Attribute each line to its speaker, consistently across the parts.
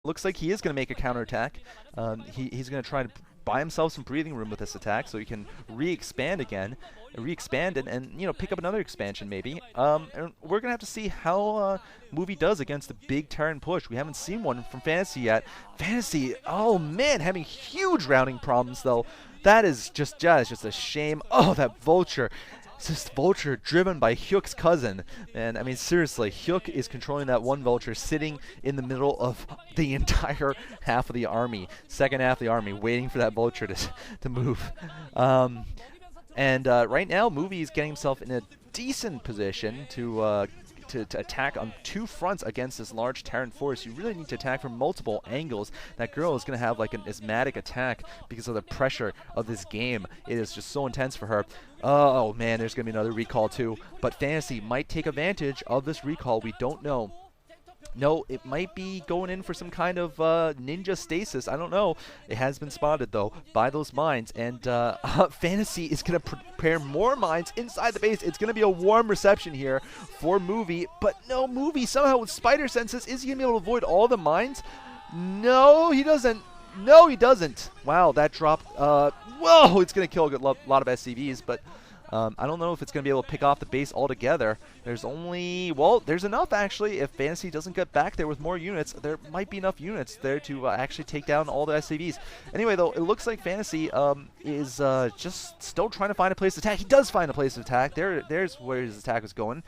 Speaker 1: looks like he is going to make a counterattack. He's going to try to buy himself some breathing room with this attack so he can re-expand again, and you know, pick up another expansion maybe. And we're gonna have to see how Movie does against the big Terran push. We haven't seen one from Fantasy yet. Fantasy, oh man, having huge rounding problems though. That is just a shame. Oh, that Vulture. It's this Vulture driven by Hyuk's cousin. And I mean, seriously, Hyuk is controlling that one Vulture sitting in the middle of the entire half of the army, second half of the army, waiting for that Vulture to move. Right now, Movie is getting himself in a decent position to attack on two fronts against this large Terran force. You really need to attack from multiple angles. That girl is going to have like an asthmatic attack because of the pressure of this game. It is just so intense for her. Oh man, there's going to be another recall too. But Fantasy might take advantage of this recall. We don't know. No, it might be going in for some kind of ninja stasis. I don't know. It has been spotted, though, by those mines. And Fantasy is going to prepare more mines inside the base. It's going to be a warm reception here for Movie. But no, Movie, somehow with Spider Senses, is he going to be able to avoid all the mines? No, he doesn't. No, he doesn't. Wow, that dropped. Whoa, it's going to kill a lot of SCVs, but I don't know if it's going to be able to pick off the base altogether. There's only, well, there's enough actually. If Fantasy doesn't get back there with more units, there might be enough units there to actually take down all the SCVs. Anyway, though, it looks like Fantasy is just still trying to find a place to attack. He does find a place to attack. There's where his attack is going.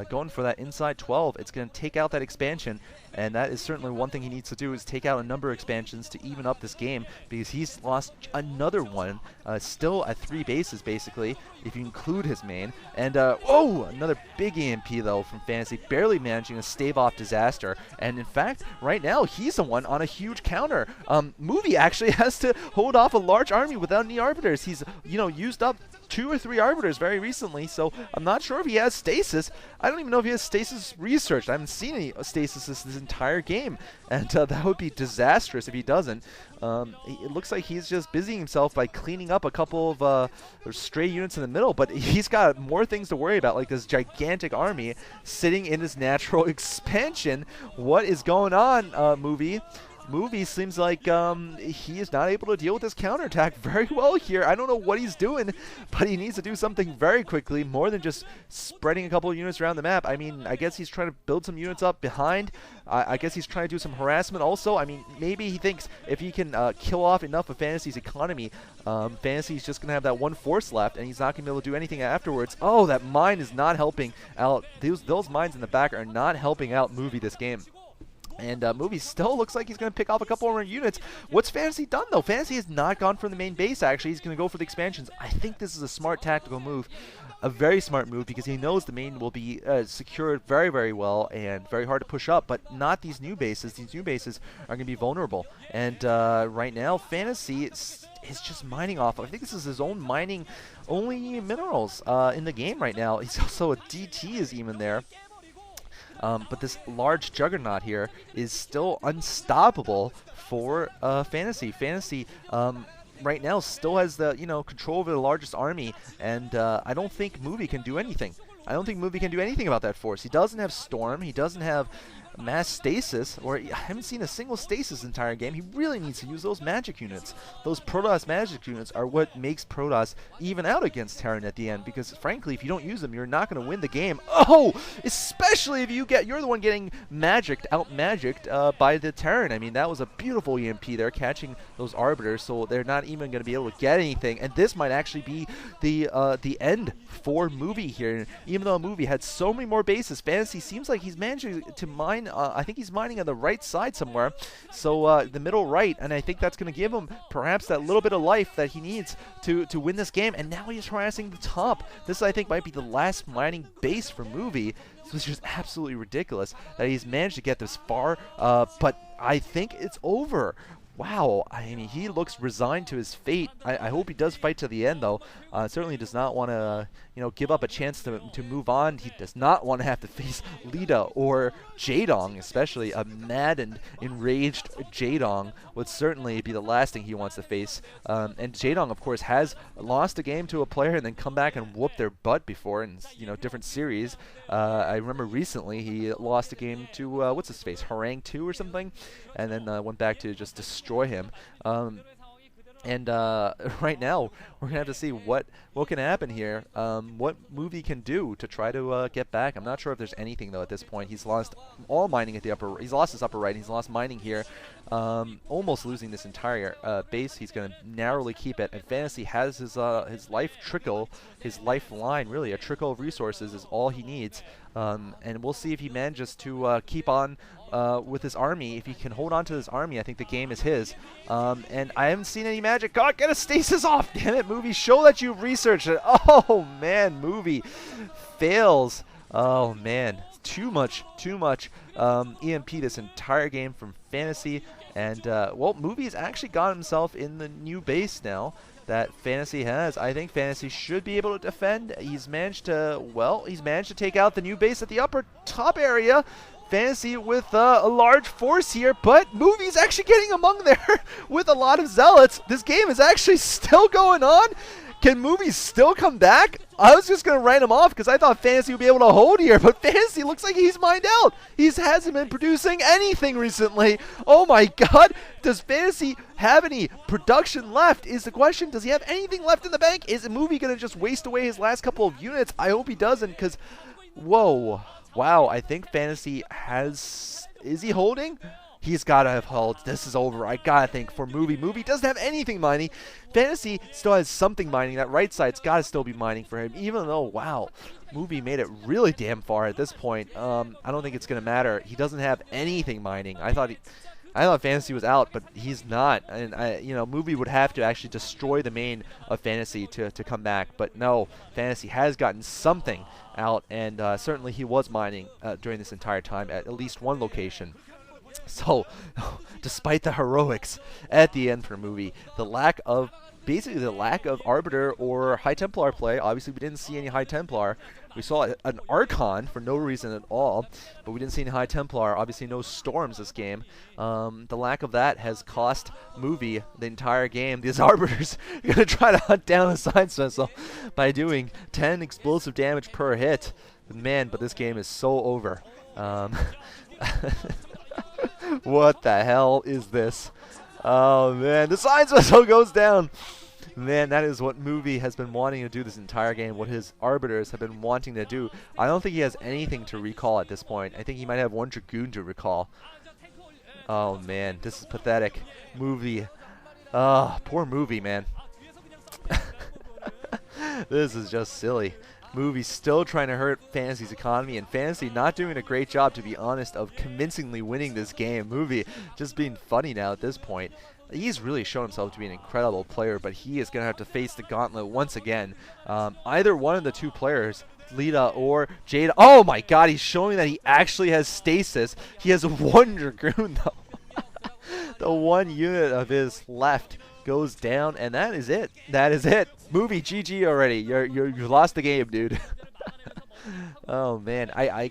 Speaker 1: Going for that inside 12. It's going to take out that expansion, and that is certainly one thing he needs to do, is take out a number of expansions to even up this game, because he's lost another one, still at 3 bases basically, if you include his main. And oh, another big EMP though from Fantasy, barely managing to stave off disaster. And in fact, right now he's the one on a huge counter. Movie actually has to hold off a large army without any arbiters. He's, you know, used up 2 or 3 arbiters very recently, so I'm not sure if he has stasis. I don't even know if he has stasis researched. I haven't seen any stasis this entire game, and that would be disastrous if he doesn't. It looks like he's just busying himself by cleaning up a couple of stray units in the middle, but he's got more things to worry about, like this gigantic army sitting in his natural expansion. What is going on, Movie? Movie seems like he is not able to deal with this counterattack very well here. I don't know what he's doing, but he needs to do something very quickly, more than just spreading a couple of units around the map. I mean, I guess he's trying to build some units up behind. I guess he's trying to do some harassment also. I mean, maybe he thinks if he can kill off enough of Fantasy's economy, Fantasy's just going to have that one force left, and he's not going to be able to do anything afterwards. Oh, that mine is not helping out. Those mines in the back are not helping out Movie this game. And Movie still looks like he's going to pick off a couple more units. What's Fantasy done, though? Fantasy has not gone for the main base, actually. He's going to go for the expansions. I think this is a smart tactical move. A very smart move, because he knows the main will be secured very, very well and very hard to push up, but not these new bases. These new bases are going to be vulnerable. And right now, Fantasy is just mining off. I think this is his own mining only minerals in the game right now. He's also a DT is even there. But this large juggernaut here is still unstoppable for Fantasy. Fantasy right now still has the control over the largest army, and I don't think Movie can do anything. I don't think Movie can do anything about that force. He doesn't have Storm. He doesn't have mass stasis, or I haven't seen a single stasis entire game. He really needs to use those magic units. Those Protoss magic units are what makes Protoss even out against Terran at the end, because frankly, if you don't use them, you're not going to win the game. Oh, especially if you're the one getting out magicked by the Terran. I mean, that was a beautiful EMP there, catching those arbiters, so they're not even going to be able to get anything. And this might actually be the end for Movie here. Even though Movie had so many more bases, Fantasy seems like he's managing to mine. I think he's mining on the right side somewhere, so the middle right, and I think that's going to give him perhaps that little bit of life that he needs to win this game. And now he's harassing the top. This, I think, might be the last mining base for Movie. This was just absolutely ridiculous that he's managed to get this far, but I think it's over. wow, I mean, he looks resigned to his fate. I hope he does fight to the end, though. Certainly does not want to, give up a chance to move on. He does not want to have to face Lita or Jaedong, especially a mad and enraged Jaedong would certainly be the last thing he wants to face. And Jaedong, of course, has lost a game to a player and then come back and whoop their butt before in, different series. I remember recently he lost a game to, what's his face, Harang 2 or something, and then went back to just destroy him. And right now, we're going to have to see what can happen here, what Movie can do to try to get back. I'm not sure if there's anything, though, at this point. He's lost all mining at the upper. He's lost his upper right. He's lost mining here, almost losing this entire base. He's going to narrowly keep it. And Fantasy has his life trickle, his lifeline, really. A trickle of resources is all he needs. And we'll see if he manages to keep on with his army. If he can hold on to his army, I think the game is his. And I haven't seen any magic. God, get a stasis off! Damn it, Movie. Show that you've researched it. Oh, man, Movie fails. Oh, man. Too much EMP this entire game from Fantasy. And, well, Movie's actually got himself in the new base now that Fantasy has. I think Fantasy should be able to defend. He's managed to take out the new base at the upper top area. Fantasy with a large force here, but Movie's actually getting among there with a lot of zealots. This game is actually still going on. Can Movie still come back? I was just going to write him off because I thought Fantasy would be able to hold here, but Fantasy looks like he's mined out. He hasn't been producing anything recently. Oh my god, does Fantasy have any production left is the question. Does he have anything left in the bank? Is Movie going to just waste away his last couple of units? I hope he doesn't because, whoa. Wow, I think Fantasy has... Is he holding? He's got to have held. This is over. I got to think for Movie. Movie doesn't have anything mining. Fantasy still has something mining. That right side's got to still be mining for him, even though, wow, Movie made it really damn far at this point. I don't think it's going to matter. He doesn't have anything mining. I thought Fantasy was out, but he's not. And Movie would have to actually destroy the main of Fantasy to come back. But no, Fantasy has gotten something out, and certainly he was mining during this entire time at least one location. So, despite the heroics at the end for Movie, the lack of Arbiter or High Templar play. Obviously, we didn't see any High Templar. We saw an Archon for no reason at all, but we didn't see any High Templar. Obviously, no Storms this game. The lack of that has cost Movie the entire game. These Arbiters are going to try to hunt down a Science Vessel by doing 10 explosive damage per hit. Man, but this game is so over. What the hell is this? Oh, man. The Science Vessel goes down. Man, that is what Movie has been wanting to do this entire game, what his Arbiters have been wanting to do. I don't think he has anything to recall at this point. I think he might have one Dragoon to recall. Oh, man. This is pathetic. Movie. Poor Movie, man. This is just silly. Movie still trying to hurt Fantasy's economy, and Fantasy not doing a great job, to be honest, of convincingly winning this game. Movie just being funny now at this point. He's really shown himself to be an incredible player, but he is going to have to face the gauntlet once again. Either one of the two players, Lita or Jade. Oh my god, he's showing that he actually has stasis. He has one Dragoon, though. The one unit of his left goes down, and that is it. That is it. Movie, GG already. You lost the game, dude. Oh man, I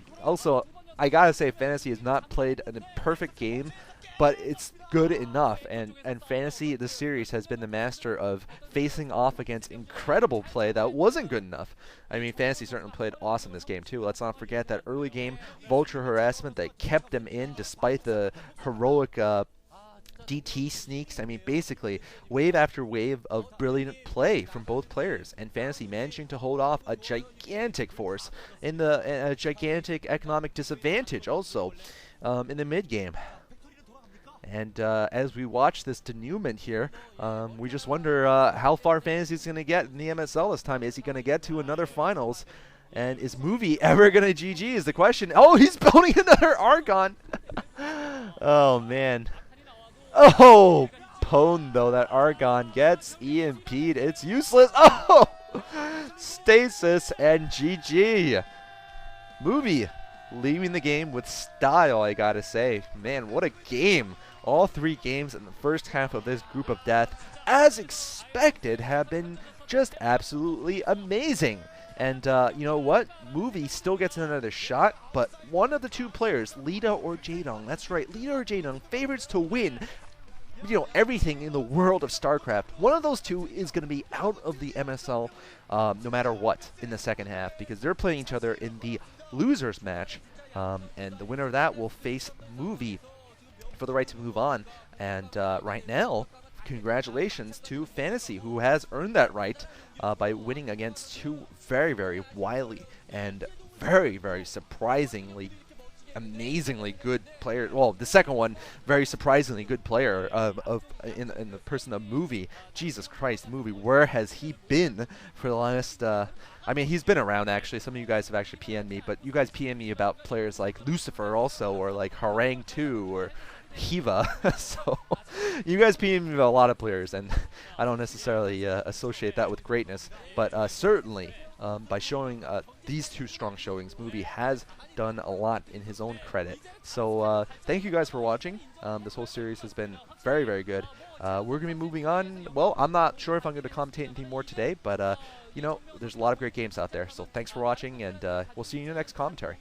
Speaker 1: gotta say, Fantasy has not played a perfect game, but it's good enough. And Fantasy, the series, has been the master of facing off against incredible play that wasn't good enough. I mean, Fantasy certainly played awesome this game too. Let's not forget that early game Vulture harassment that kept them in despite the heroic DT sneaks. I mean, basically, wave after wave of brilliant play from both players, and Fantasy managing to hold off a gigantic force in a gigantic economic disadvantage also in the mid game. And as we watch this denouement here, we just wonder how far Fantasy is going to get in the MSL this time. Is he going to get to another finals? And is Movie ever going to GG is the question. Oh, he's building another Archon. Oh, man. Oh, Pwn, though, that Archon gets EMP'd. It's useless. Oh, stasis and GG. Movie leaving the game with style, I gotta say. Man, what a game. All 3 games in the first half of this group of death, as expected, have been just absolutely amazing. And you know what? Movie still gets another shot, but one of the 2 players, Lita or Jaedong, that's right, Lita or Jaedong, favorites to win, you know, everything in the world of StarCraft. One of those 2 is going to be out of the MSL no matter what in the second half, because they're playing each other in the losers match, and the winner of that will face Movie for the right to move on. And right now, congratulations to Fantasy, who has earned that right by winning against 2 very, very wily and very, very surprisingly, amazingly good player. Well, the second one, very surprisingly good player in the person of Movie. Jesus Christ, Movie, where has he been for the last? I mean, he's been around actually. Some of you guys have actually PM'd me, but you guys PM me about players like Lucifer also, or like Harang 2, or Hiva. So you guys PM me about a lot of players, and I don't necessarily associate that with greatness, but certainly by showing these 2 strong showings, Movie has done a lot in his own credit. So thank you guys for watching. This whole series has been very, very good. We're going to be moving on. Well, I'm not sure if I'm going to commentate anything more today, but you know, there's a lot of great games out there. So thanks for watching, and we'll see you in the next commentary.